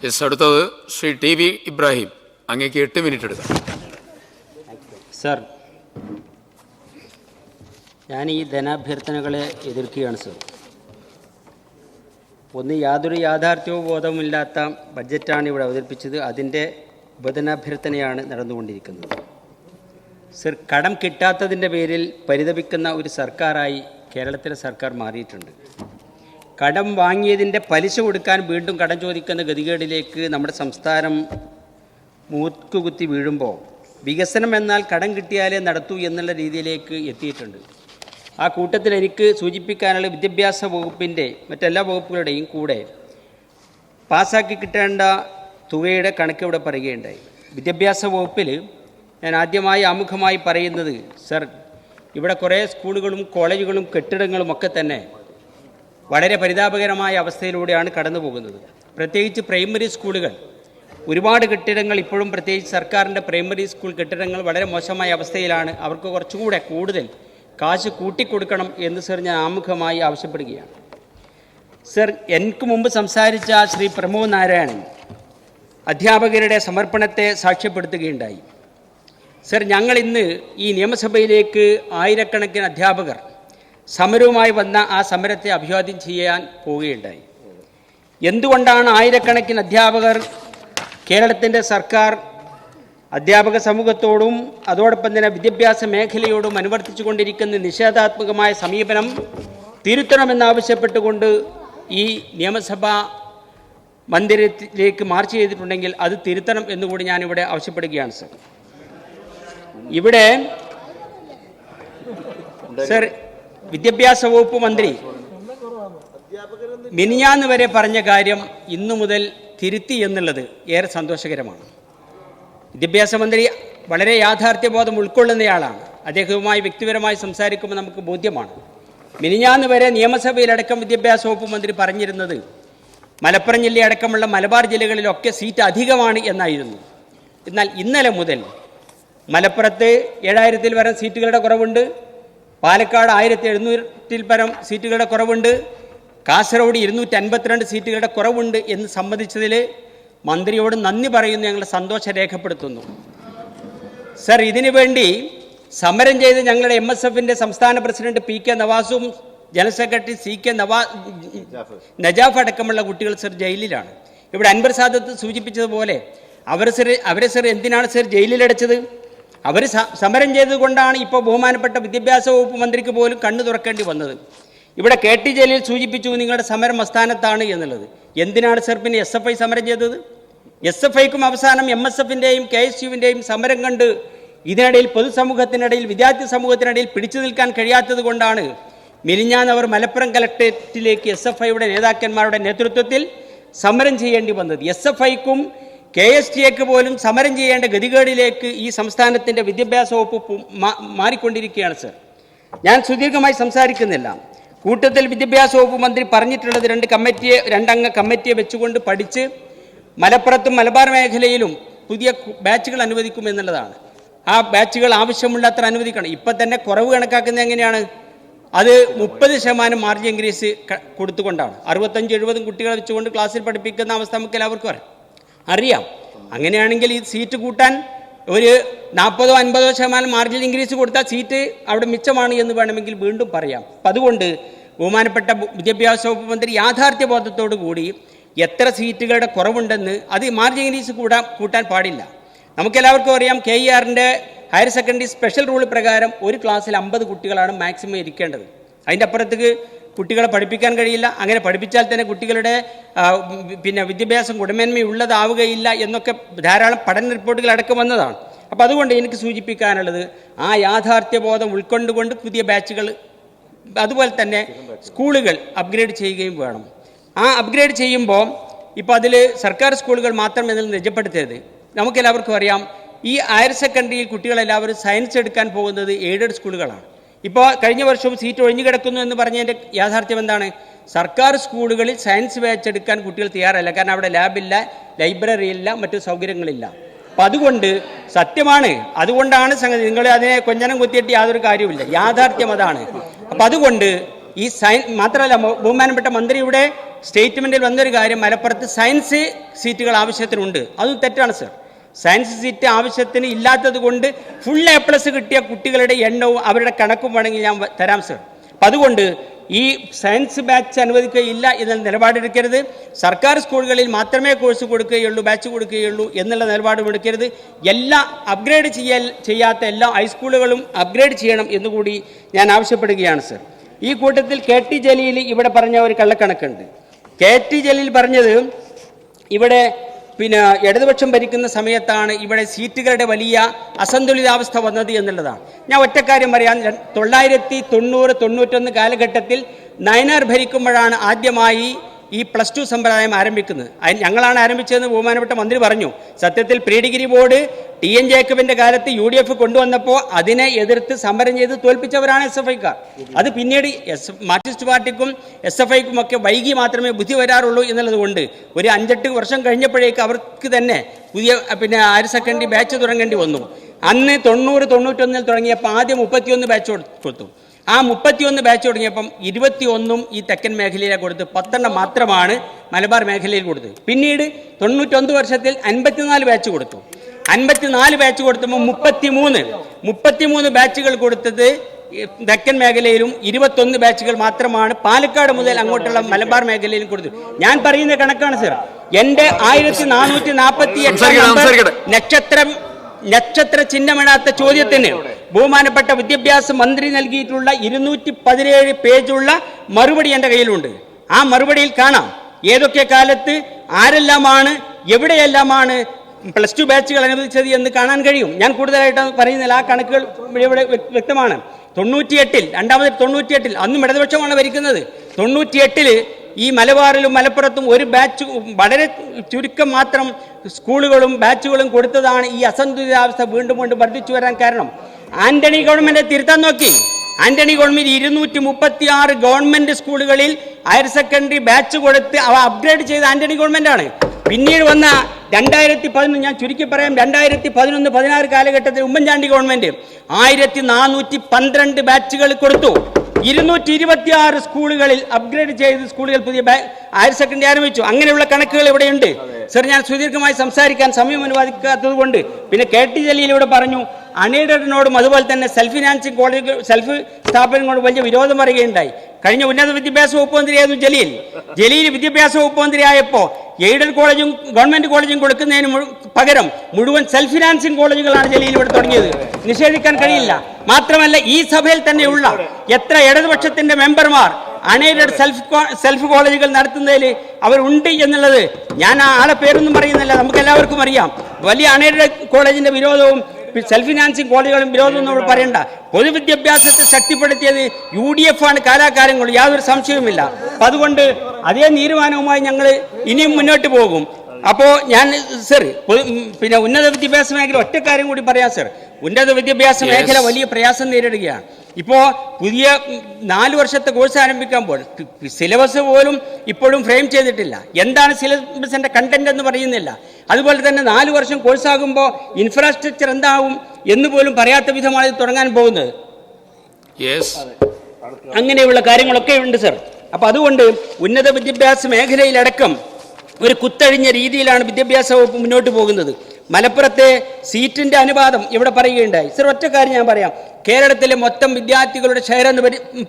അടുത്തത് Shri T V Ibrahim, അങ്ങേക്ക് 8 minute എടുക്കാം. സർ, ഞാൻ ഈ ധനാഭ്യർത്ഥനകളെ എതിർക്കുകയാണ് സർ. ഒന്ന്, യാതൊരു യാഥാർത്ഥ്യവും ബോധവുമില്ലാത്ത ബഡ്ജറ്റാണ് ഇവിടെ അവതരിപ്പിച്ചത്. അതിൻ്റെ ഉപധനാഭ്യർത്ഥനയാണ് നടന്നുകൊണ്ടിരിക്കുന്നത്. സർ, കടം കിട്ടാത്തതിൻ്റെ പേരിൽ പരിതപിക്കുന്ന ഒരു സർക്കാരായി കേരളത്തിലെ സർക്കാർ മാറിയിട്ടുണ്ട്. കടം വാങ്ങിയതിൻ്റെ പലിശ കൊടുക്കാൻ വീണ്ടും കടം ചോദിക്കുന്ന ഗതികേടിലേക്ക് നമ്മുടെ സംസ്ഥാനം മൂക്കുകുത്തി വീഴുമ്പോൾ വികസനം എന്നാൽ കടം കിട്ടിയാലേ നടത്തൂ എന്നുള്ള രീതിയിലേക്ക് എത്തിയിട്ടുണ്ട്. ആ കൂട്ടത്തിൽ എനിക്ക് സൂചിപ്പിക്കാനുള്ള വിദ്യാഭ്യാസ വകുപ്പിൻ്റെ മറ്റെല്ലാ വകുപ്പുകളുടെയും കൂടെ പാസ്സാക്കി കിട്ടേണ്ട തുകയുടെ കണക്ക് ഇവിടെ പറയുകയുണ്ടായി. വിദ്യാഭ്യാസ വകുപ്പിൽ ഞാൻ ആദ്യമായി ആമുഖമായി പറയുന്നത്, സർ, ഇവിടെ കുറേ സ്കൂളുകളും കോളേജുകളും കെട്ടിടങ്ങളും ഒക്കെ തന്നെ വളരെ പരിതാപകരമായ അവസ്ഥയിലൂടെയാണ് കടന്നു പോകുന്നത്. പ്രത്യേകിച്ച് പ്രൈമറി സ്കൂളുകൾ, ഒരുപാട് കെട്ടിടങ്ങൾ ഇപ്പോഴും, പ്രത്യേകിച്ച് സർക്കാരിൻ്റെ പ്രൈമറി സ്കൂൾ കെട്ടിടങ്ങൾ വളരെ മോശമായ അവസ്ഥയിലാണ്. അവർക്ക് കുറച്ചുകൂടെ കൂടുതൽ കാശ് കൂട്ടിക്കൊടുക്കണം എന്ന് സർ ഞാൻ ആമുഖമായി ആവശ്യപ്പെടുകയാണ്. സർ, എനിക്ക് മുമ്പ് സംസാരിച്ച ശ്രീ പ്രമോദ് നാരായണൻ അധ്യാപകരുടെ സമർപ്പണത്തെ സാക്ഷ്യപ്പെടുത്തുകയുണ്ടായി. സർ, ഞങ്ങൾ ഇന്ന് ഈ നിയമസഭയിലേക്ക് ആയിരക്കണക്കിന് അധ്യാപകർ സമരവുമായി വന്ന ആ സമരത്തെ അഭിവാദ്യം ചെയ്യാൻ പോവുകയുണ്ടായി. എന്തുകൊണ്ടാണ് ആയിരക്കണക്കിന് അധ്യാപകർ കേരളത്തിൻ്റെ സർക്കാർ അധ്യാപക സമൂഹത്തോടും അതോടൊപ്പം തന്നെ വിദ്യാഭ്യാസ മേഖലയോടും അനുവർത്തിച്ചു കൊണ്ടിരിക്കുന്ന നിഷേധാത്മകമായ സമീപനം തിരുത്തണമെന്നാവശ്യപ്പെട്ടുകൊണ്ട് ഈ നിയമസഭാ മന്ദിരത്തിലേക്ക് മാർച്ച് ചെയ്തിട്ടുണ്ടെങ്കിൽ അത് തിരുത്തണം എന്നുകൂടി ഞാനിവിടെ ആവശ്യപ്പെടുകയാണ്. സർ, ഇവിടെ സർ, വിദ്യാഭ്യാസ വകുപ്പ് മന്ത്രി മിനിഞ്ഞാന്ന് വരെ പറഞ്ഞ കാര്യം ഇന്നു മുതൽ തിരുത്തി എന്നുള്ളത് ഏറെ സന്തോഷകരമാണ്. വിദ്യാഭ്യാസ മന്ത്രി വളരെ യാഥാർത്ഥ്യബോധം ഉൾക്കൊള്ളുന്നയാളാണ്. അദ്ദേഹവുമായി വ്യക്തിപരമായി സംസാരിക്കുമ്പോൾ നമുക്ക് ബോധ്യമാണ്. മിനിഞ്ഞാന്ന് വരെ നിയമസഭയിലടക്കം വിദ്യാഭ്യാസ വകുപ്പ് മന്ത്രി പറഞ്ഞിരുന്നത് മലപ്പുറം ജില്ലയടക്കമുള്ള മലബാർ ജില്ലകളിലൊക്കെ സീറ്റ് അധികമാണ് എന്നായിരുന്നു. എന്നാൽ ഇന്നലെ മുതൽ മലപ്പുറത്ത് 7000-ൽ പരം സീറ്റുകളുടെ കുറവുണ്ട്, പാലക്കാട് 1700-ൽ പരം സീറ്റുകളുടെ കുറവുണ്ട്, കാസർഗോഡ് 252 സീറ്റുകളുടെ കുറവുണ്ട് എന്ന് സംബന്ധിച്ചതിൽ മന്ത്രിയോട് നന്ദി പറയുന്നു, ഞങ്ങൾ സന്തോഷം രേഖപ്പെടുത്തുന്നു. സർ, ഇതിനു വേണ്ടി സമരം ചെയ്ത് ഞങ്ങളുടെ MSFൻ്റെ സംസ്ഥാന പ്രസിഡന്റ് PK നവാസും ജനറൽ സെക്രട്ടറി CK നജാഫ് അടക്കമുള്ള കുട്ടികൾ സർ ജയിലിലാണ്. ഇവിടെ അൻവർ സാദത്ത് സൂചിപ്പിച്ചതുപോലെ അവരെ സർ എന്തിനാണ് സർ ജയിലിലടച്ചത്? അവർ സമരം ചെയ്തുകൊണ്ടാണ് ഇപ്പോൾ ബഹുമാനപ്പെട്ട വിദ്യാഭ്യാസ വകുപ്പ് മന്ത്രിക്ക് പോലും കണ്ണു തുറക്കേണ്ടി വന്നത്. ഇവിടെ KT ജലീൽ സൂചിപ്പിച്ചു നിങ്ങളുടെ സമരം അസ്ഥാനത്താണ് എന്നുള്ളത്. എന്തിനാണ് സർ പിന്നെ SFI സമരം ചെയ്തത്? SFIക്കും അവസാനം MSFൻ്റെയും KSUവിൻ്റെയും സമരം കണ്ട് ഇതിനിടയിൽ പൊതുസമൂഹത്തിനിടയിൽ, വിദ്യാർത്ഥി സമൂഹത്തിനിടയിൽ പിടിച്ചു നിൽക്കാൻ കഴിയാത്തത് കൊണ്ടാണ് മിനിഞ്ഞാന്ന് അവർ മലപ്പുറം കലക്ട്രേറ്റിലേക്ക് SFIയുടെ നേതാക്കന്മാരുടെ നേതൃത്വത്തിൽ സമരം ചെയ്യേണ്ടി വന്നത്. SFIക്കും KSTAക്ക് പോലും സമരം ചെയ്യേണ്ട ഗതികേടിലേക്ക് ഈ സംസ്ഥാനത്തിൻ്റെ വിദ്യാഭ്യാസ വകുപ്പ് മാറിക്കൊണ്ടിരിക്കുകയാണ്. സർ, ഞാൻ സുദീർഘമായി സംസാരിക്കുന്നില്ല. കൂട്ടത്തിൽ വിദ്യാഭ്യാസ വകുപ്പ് മന്ത്രി പറഞ്ഞിട്ടുള്ളത് 2 അംഗ കമ്മിറ്റിയെ വെച്ചുകൊണ്ട് പഠിച്ച് മലപ്പുറത്തും മലബാർ മേഖലയിലും പുതിയ ബാച്ചുകൾ അനുവദിക്കുമെന്നുള്ളതാണ്. ആ ബാച്ചുകൾ ആവശ്യമുള്ളത്ര അനുവദിക്കണം. ഇപ്പം തന്നെ കുറവ് കണക്കാക്കുന്നത് എങ്ങനെയാണ്? അത് 30% മാർജിൻ ഇൻക്രീസ് കൊടുത്തുകൊണ്ടാണ്. 65-70 കുട്ടികളെ വെച്ചുകൊണ്ട് ക്ലാസ്സിൽ പഠിപ്പിക്കുന്ന അവസ്ഥ നമുക്ക് എല്ലാവർക്കും അറിയാം. അങ്ങനെയാണെങ്കിൽ ഈ സീറ്റ് കൂട്ടാൻ ഒരു 40-50% മാർജിൻ ഇൻക്രീസ് കൊടുത്താൽ സീറ്റ് അവിടെ മിച്ചമാണ് എന്ന് വേണമെങ്കിൽ വീണ്ടും പറയാം. അപ്പം അതുകൊണ്ട് ബഹുമാനപ്പെട്ട വിദ്യാഭ്യാസ വകുപ്പ് മന്ത്രി യാഥാർത്ഥ്യബോധത്തോടു കൂടി എത്ര സീറ്റുകളുടെ കുറവുണ്ടെന്ന്, അത് മാർജിൻ ഇൻക്രീസ് കൂട്ടാൻ പാടില്ല. നമുക്കെല്ലാവർക്കും അറിയാം, KERൻ്റെ ഹയർ സെക്കൻഡറി സ്പെഷ്യൽ റൂൾ പ്രകാരം ഒരു ക്ലാസ്സിൽ 50 കുട്ടികളാണ് മാക്സിമം ഇരിക്കേണ്ടത്. അതിൻ്റെ അപ്പുറത്തേക്ക് കുട്ടികളെ പഠിപ്പിക്കാൻ കഴിയില്ല. അങ്ങനെ പഠിപ്പിച്ചാൽ തന്നെ കുട്ടികളുടെ വിദ്യാഭ്യാസം ഗുണമേന്മയുള്ളതാവുകയില്ല എന്നൊക്കെ ധാരാളം പഠന റിപ്പോർട്ടുകൾ അടക്കം വന്നതാണ്. അപ്പോൾ അതുകൊണ്ട് എനിക്ക് സൂചിപ്പിക്കാനുള്ളത്, ആ യാഥാർത്ഥ്യബോധം ഉൾക്കൊണ്ടുകൊണ്ട് പുതിയ ബാച്ചുകൾ, അതുപോലെ തന്നെ സ്കൂളുകൾ അപ്ഗ്രേഡ് ചെയ്യുകയും വേണം. ആ അപ്ഗ്രേഡ് ചെയ്യുമ്പോൾ ഇപ്പോൾ അതിൽ സർക്കാർ സ്കൂളുകൾ മാത്രം എന്നതിൽ നിജപ്പെടുത്തരുത്. നമുക്കെല്ലാവർക്കും അറിയാം, ഈ ഹയർ സെക്കൻഡറിയിൽ കുട്ടികളെല്ലാവരും സയൻസ് എടുക്കാൻ പോകുന്നത് എയ്ഡഡ് സ്കൂളുകളാണ്. ഇപ്പോൾ കഴിഞ്ഞ വർഷവും സീറ്റ് ഒഴിഞ്ഞു കിടക്കുന്നു എന്ന് പറഞ്ഞതിൻ്റെ യാഥാർത്ഥ്യം എന്താണ്? സർക്കാർ സ്കൂളുകളിൽ സയൻസ് ബാച്ച് എടുക്കാൻ കുട്ടികൾ തയ്യാറല്ല. കാരണം അവിടെ ലാബില്ല, ലൈബ്രറി ഇല്ല, മറ്റു സൗകര്യങ്ങളില്ല. അപ്പം അതുകൊണ്ട് സത്യമാണ്, അതുകൊണ്ടാണ് സംഗതി. നിങ്ങൾ അതിനെ കൊഞ്ഞനം കുത്തിയിട്ട് യാതൊരു കാര്യവുമില്ല, യാഥാർത്ഥ്യം അതാണ്. അപ്പം അതുകൊണ്ട് ഈ മാത്രമല്ല, ബഹുമാനപ്പെട്ട മന്ത്രിയുടെ സ്റ്റേറ്റ്മെൻറ്റിൽ വന്നൊരു കാര്യം, മലപ്പുറത്ത് സയൻസ് സീറ്റുകൾ ആവശ്യത്തിനുണ്ട്. അതും തെറ്റാണ് സർ. സയൻസ് സീറ്റ് ആവശ്യത്തിന് ഇല്ലാത്തത് കൊണ്ട് ഫുൾ A+ കിട്ടിയ കുട്ടികളുടെ എണ്ണവും അവരുടെ കണക്കും വേണമെങ്കിൽ ഞാൻ തരാം സർ. അപ്പം അതുകൊണ്ട് ഈ സയൻസ് ബാച്ച് അനുവദിക്കുകയില്ല എന്ന നിലപാടെടുക്കരുത്. സർക്കാർ സ്കൂളുകളിൽ മാത്രമേ കോഴ്സ് കൊടുക്കുകയുള്ളൂ, ബാച്ച് കൊടുക്കുകയുള്ളൂ എന്നുള്ള നിലപാടും എടുക്കരുത്. എല്ലാ അപ്ഗ്രേഡ് ചെയ്യാത്ത എല്ലാ ഹൈസ്കൂളുകളും അപ്ഗ്രേഡ് ചെയ്യണം എന്നുകൂടി ഞാൻ ആവശ്യപ്പെടുകയാണ് സർ. ഈ കൂട്ടത്തിൽ KT ജലീൽ ഇവിടെ പറഞ്ഞ ഒരു കള്ളക്കണക്കുണ്ട്. KT ജലീൽ പറഞ്ഞത് ഇവിടെ ഇടതുപക്ഷം ഭരിക്കുന്ന സമയത്താണ് ഇവിടെ സീറ്റുകളുടെ വലിയ അസന്തുലിതാവസ്ഥ വന്നത് എന്നുള്ളതാണ്. ഞാൻ ഒറ്റക്കാര്യം പറയാം. 1990-91 കാലഘട്ടത്തിൽ നയനാർ ഭരിക്കുമ്പോഴാണ് ആദ്യമായി ഈ +2 സമ്പ്രദായം ആരംഭിക്കുന്നത്. ഞങ്ങളാണ് ആരംഭിച്ചതെന്ന് ബഹുമാനപ്പെട്ട മന്ത്രി പറഞ്ഞു. സത്യത്തിൽ പ്രീ ഡിഗ്രി ബോർഡ് TN ജേക്കബിന്റെ കാലത്ത് UDF കൊണ്ടുവന്നപ്പോൾ അതിനെ എതിർത്ത് സമരം ചെയ്ത് തോൽപ്പിച്ചവരാണ് SFIക്കാർ. അത് പിന്നീട് മാർക്സിസ്റ്റ് പാർട്ടിക്കും SFIക്കും ഒക്കെ വൈകി മാത്രമേ ബുദ്ധി വരാറുള്ളൂ എന്നുള്ളത് കൊണ്ട് ഒരു 5-8 വർഷം കഴിഞ്ഞപ്പോഴേക്ക് അവർക്ക് തന്നെ പുതിയ ഹയർ സെക്കൻഡറി ബാച്ച് തുടങ്ങേണ്ടി വന്നു. അന്ന് 90-91 തുടങ്ങിയപ്പോൾ ആദ്യം 31 ബാച്ച് കൊടുത്തു. ആ 31 ബാച്ച് തുടങ്ങിയപ്പം 21 ഈ തെക്കൻ മേഖലയിലെ കൊടുത്ത് 10 മാത്രമാണ് മലബാർ മേഖലയിൽ കൊടുത്തത്. പിന്നീട് 91 വർഷത്തിൽ 54 ബാച്ച് കൊടുത്തു. 54 ബാച്ച് കൊടുത്തപ്പോൾ 33 ബാച്ചുകൾ കൊടുത്തത് തെക്കൻ മേഖലയിലും 21 ബാച്ചുകൾ മാത്രമാണ് പാലക്കാട് മുതൽ അങ്ങോട്ടുള്ള മലബാർ മേഖലയിലും കൊടുത്തത്. ഞാൻ പറയുന്ന കണക്കാണ് സർ. എൻ്റെ 1448 നക്ഷത്ര ചിഹ്നമിടാത്ത ചോദ്യത്തിന് ബഹുമാനപ്പെട്ട വിദ്യാഭ്യാസ മന്ത്രി നൽകിയിട്ടുള്ള 217 പേജുള്ള മറുപടി എൻ്റെ കയ്യിലുണ്ട്. ആ മറുപടിയിൽ കാണാം ഏതൊക്കെ കാലത്ത് ആരെല്ലാമാണ് എവിടെയെല്ലാമാണ് +2 ബാച്ചുകൾ അനുവദിച്ചത് എന്ന് കാണാൻ കഴിയും. ഞാൻ കൂടുതലായിട്ട് പറയുന്നില്ല, ആ കണക്കുകൾ ഇവിടെ വ്യക്തമാണ്. 98 അന്നും ഇടതുപക്ഷമാണ് ഭരിക്കുന്നത്. 98 ഈ മലബാറിലും മലപ്പുറത്തും ഒരു ബാച്ച് വളരെ ചുരുക്കം മാത്രം സ്കൂളുകളും ബാച്ചുകളും കൊടുത്തതാണ് ഈ അസന്തുലിതാവസ്ഥ വീണ്ടും വർദ്ധിച്ചു വരാൻ കാരണം. ആന്റണി ഗവൺമെന്റ് തിരുത്താൻ നോക്കി. ആന്റണി ഗവൺമെന്റ് 236 ഗവൺമെന്റ് സ്കൂളുകളിൽ ഹയർ സെക്കൻഡറി ബാച്ച് കൊടുത്ത് അവ അപ്ഗ്രേഡ് ചെയ്ത ആന്റണി ഗവൺമെന്റാണ്. പിന്നീട് വന്ന 2011, ഞാൻ ചുരുക്കി പറയാം, 2011-16 കാലഘട്ടത്തിൽ ഉമ്മൻചാണ്ടി ഗവൺമെന്റ് 1412 ബാച്ചുകൾ കൊടുത്തു. 226 സ്കൂളുകളിൽ അപ്ഗ്രേഡ് ചെയ്ത് സ്കൂളുകൾ പുതിയ ഹയർ സെക്കൻഡറി ആരംഭിച്ചു. അങ്ങനെയുള്ള കണക്കുകൾ ഇവിടെയുണ്ട് സർ. ഞാൻ സുദീർഘമായി സംസാരിക്കാൻ സമയം അനുവദിക്കാത്തത് കൊണ്ട് പിന്നെ KT ജലീൽ ഇവിടെ പറഞ്ഞു അൺഎയ്ഡഡിനോടും അതുപോലെ തന്നെ സെൽഫ് ഫിനാൻസിങ് കോളേജുകൾ സെൽഫ് സ്ഥാപനങ്ങളോട് വലിയ വിരോധം പറയുകയുണ്ടായി. കഴിഞ്ഞ ഉന്നത വിദ്യാഭ്യാസ വകുപ്പ് മന്ത്രിയായിരുന്നു ജലീൽ വിദ്യാഭ്യാസ വകുപ്പ് മന്ത്രിയായപ്പോൾ എയ്ഡഡ് കോളേജും ഗവൺമെന്റ് കോളേജും കൊടുക്കുന്നതിന് പകരം മുഴുവൻ സെൽഫ് ഫിനാൻസിങ് കോളേജുകളാണ് ജലീൽ ഇവിടെ തുടങ്ങിയത്. നിഷേധിക്കാൻ കഴിയില്ല. മാത്രമല്ല ഈ സഭയിൽ തന്നെയുള്ള എത്ര ഇടതുപക്ഷത്തിന്റെ മെമ്പർമാർ അൺഎയ്ഡഡ് സെൽഫ് കോളേജുകൾ നടത്തുന്നതിൽ അവരുണ്ട് എന്നുള്ളത് ഞാൻ ആ ആളെ പേരൊന്നും പറയുന്നില്ല, നമുക്ക് എല്ലാവർക്കും അറിയാം. വലിയ അൺഎയ്ഡഡ് കോളേജിന്റെ വിരോധവും സെൽഫ് ഫിനാൻസിങ് കോളേജുകളും വിരോധവും നമ്മൾ പറയണ്ട. പൊതുവിദ്യാഭ്യാസത്തെ ശക്തിപ്പെടുത്തിയത് UDF ആണ് കാലാകാലം കൊണ്ട്, യാതൊരു സംശയവുമില്ല. അപ്പം അതുകൊണ്ട് അതേ തീരുമാനവുമായി ഞങ്ങൾ ഇനിയും മുന്നോട്ട് പോകും. അപ്പോൾ ഞാൻ സർ ഉന്നത വിദ്യാഭ്യാസ മേഖല ഒറ്റക്കാര്യം കൂടി പറയാം സർ. ഉന്നത വിദ്യാഭ്യാസ മേഖല വലിയ പ്രയാസം നേരിടുകയാണ്. ഇപ്പോൾ പുതിയ 4 വർഷത്തെ കോഴ്സ് ആരംഭിക്കുമ്പോൾ സിലബസ് പോലും ഇപ്പോഴും ഫ്രെയിം ചെയ്തിട്ടില്ല. എന്താണ് സിലബസിന്റെ കണ്ടന്റ് എന്ന് പറയുന്നില്ല. അതുപോലെ തന്നെ 4 വർഷം കോഴ്സാകുമ്പോൾ ഇൻഫ്രാസ്ട്രക്ചർ എന്താവും എന്ന് പോലും പറയാത്ത വിധമാണ് ഇത് തുടങ്ങാൻ പോകുന്നത്. അങ്ങനെയുള്ള കാര്യങ്ങളൊക്കെ ഉണ്ട് സർ. അപ്പം അതുകൊണ്ട് ഉന്നത വിദ്യാഭ്യാസ മേഖലയിലടക്കം ഒരു കുത്തഴിഞ്ഞ രീതിയിലാണ് വിദ്യാഭ്യാസ വകുപ്പ് മുന്നോട്ട് പോകുന്നത്. മലപ്പുറത്തെ സീറ്റിന്റെ അനുപാതം ഇവിടെ പറയുകയുണ്ടായി സർ. ഒറ്റ കാര്യം ഞാൻ പറയാം. കേരളത്തിലെ മൊത്തം വിദ്യാർത്ഥികളുടെ ഷെയർ എന്ന്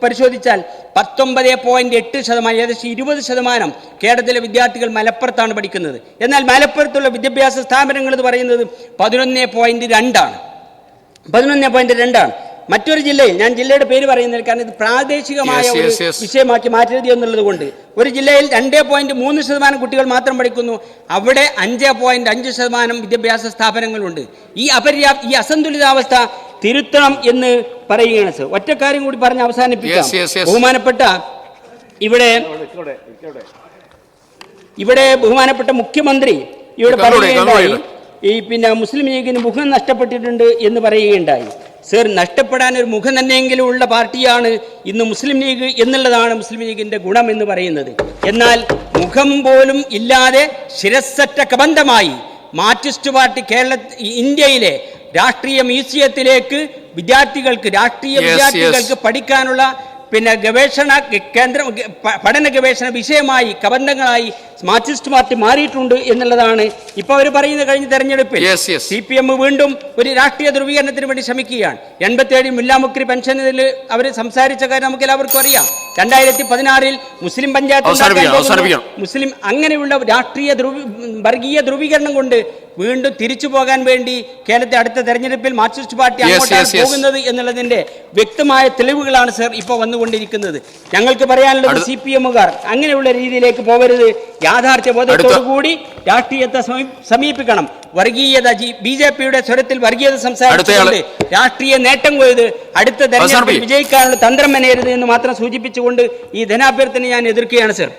പരിശോധിച്ചാൽ 19.8%, ഏകദേശം 20% കേരളത്തിലെ വിദ്യാർത്ഥികൾ മലപ്പുറത്താണ് പഠിക്കുന്നത്. എന്നാൽ മലപ്പുറത്തുള്ള വിദ്യാഭ്യാസ സ്ഥാപനങ്ങൾ എന്ന് പറയുന്നത് 11.2%. മറ്റൊരു ജില്ലയിൽ, ഞാൻ ജില്ലയുടെ പേര് പറയുന്നില്ല കാരണം ഇത് പ്രാദേശികമായ ഒരു വിഷയമാക്കി മാറ്റരുത് എന്നുള്ളത് കൊണ്ട്, ഒരു ജില്ലയിൽ 2.3% കുട്ടികൾ മാത്രം പഠിക്കുന്നു. അവിടെ 5.5% വിദ്യാഭ്യാസ സ്ഥാപനങ്ങളുണ്ട്. ഈ അസന്തുലിതാവസ്ഥ തിരുത്തണം എന്ന് പറയുകയാണ് സർ. ഒറ്റ കാര്യം കൂടി പറഞ്ഞ് അവസാനിപ്പിക്കാം. ബഹുമാനപ്പെട്ട ഇവിടെ ബഹുമാനപ്പെട്ട മുഖ്യമന്ത്രി ഇവിടെ പറയുകയുണ്ടായി മുസ്ലിം ലീഗിന് മുഖം നഷ്ടപ്പെട്ടിട്ടുണ്ട് എന്ന് പറയുകയുണ്ടായി. സർ, നഷ്ടപ്പെടാൻ ഒരു മുഖം തന്നെയെങ്കിലും ഉള്ള പാർട്ടിയാണ് ഇന്ന് മുസ്ലിം ലീഗ് എന്നുള്ളതാണ് മുസ്ലിം ലീഗിന്റെ ഗുണം എന്ന് പറയുന്നത്. എന്നാൽ മുഖം പോലും ഇല്ലാതെ ശിരസ്സറ്റ കബന്ധമായി മാർക്സിസ്റ്റ് പാർട്ടി ഇന്ത്യയിലെ രാഷ്ട്രീയ മ്യൂസിയത്തിലേക്ക് രാഷ്ട്രീയ വിദ്യാർത്ഥികൾക്ക് പഠിക്കാനുള്ള പിന്നെ ഗവേഷണ കേന്ദ്രം പഠന ഗവേഷണ വിഷയമായി കബന്ധങ്ങളായി മാർക്സിസ്റ്റ് പാർട്ടി മാറിയിട്ടുണ്ട് എന്നുള്ളതാണ് ഇപ്പോൾ അവർ പറയുന്ന കഴിഞ്ഞ തെരഞ്ഞെടുപ്പിൽ CPM വീണ്ടും ഒരു രാഷ്ട്രീയ ധ്രുവീകരണത്തിന് വേണ്ടി ശ്രമിക്കുകയാണ്. 87 മുല്ലാമുക്രി പെൻഷനിൽ അവർ സംസാരിച്ച കാര്യം നമുക്ക് എല്ലാവർക്കും അറിയാം. 2016 മുസ്ലിം പഞ്ചായത്ത് മുസ്ലിം അങ്ങനെയുള്ള രാഷ്ട്രീയ വർഗീയ ധ്രുവീകരണം കൊണ്ട് വീണ്ടും തിരിച്ചു പോകാൻ വേണ്ടി കേരളത്തെ അടുത്ത തെരഞ്ഞെടുപ്പിൽ മാർക്സിസ്റ്റ് പാർട്ടി അങ്ങോട്ടാണ് പോകുന്നത് എന്നുള്ളതിന്റെ വ്യക്തമായ തെളിവുകളാണ് സർ ഇപ്പോൾ വന്നുകൊണ്ടിരിക്കുന്നത്. ഞങ്ങൾക്ക് പറയാനുള്ളത് CPMകാർ അങ്ങനെയുള്ള രീതിയിലേക്ക് പോകരുത്. യാഥാർത്ഥ്യബോധത്തോടുകൂടി രാഷ്ട്രീയത്തെ സമീപിക്കണം. വർഗീയത BJPയുടെ സ്വരത്തിൽ വർഗീയത സംസാരിച്ചുകൊണ്ട് രാഷ്ട്രീയ നേട്ടം കൊയ്ത് അടുത്ത തെരഞ്ഞെടുപ്പിൽ വിജയിക്കാനുള്ള തന്ത്രം മെനയരുത് എന്ന് മാത്രം സൂചിപ്പിച്ചുകൊണ്ട് ഈ ധനാഭ്യർത്ഥന ഞാൻ എതിർക്കുകയാണ് സർ.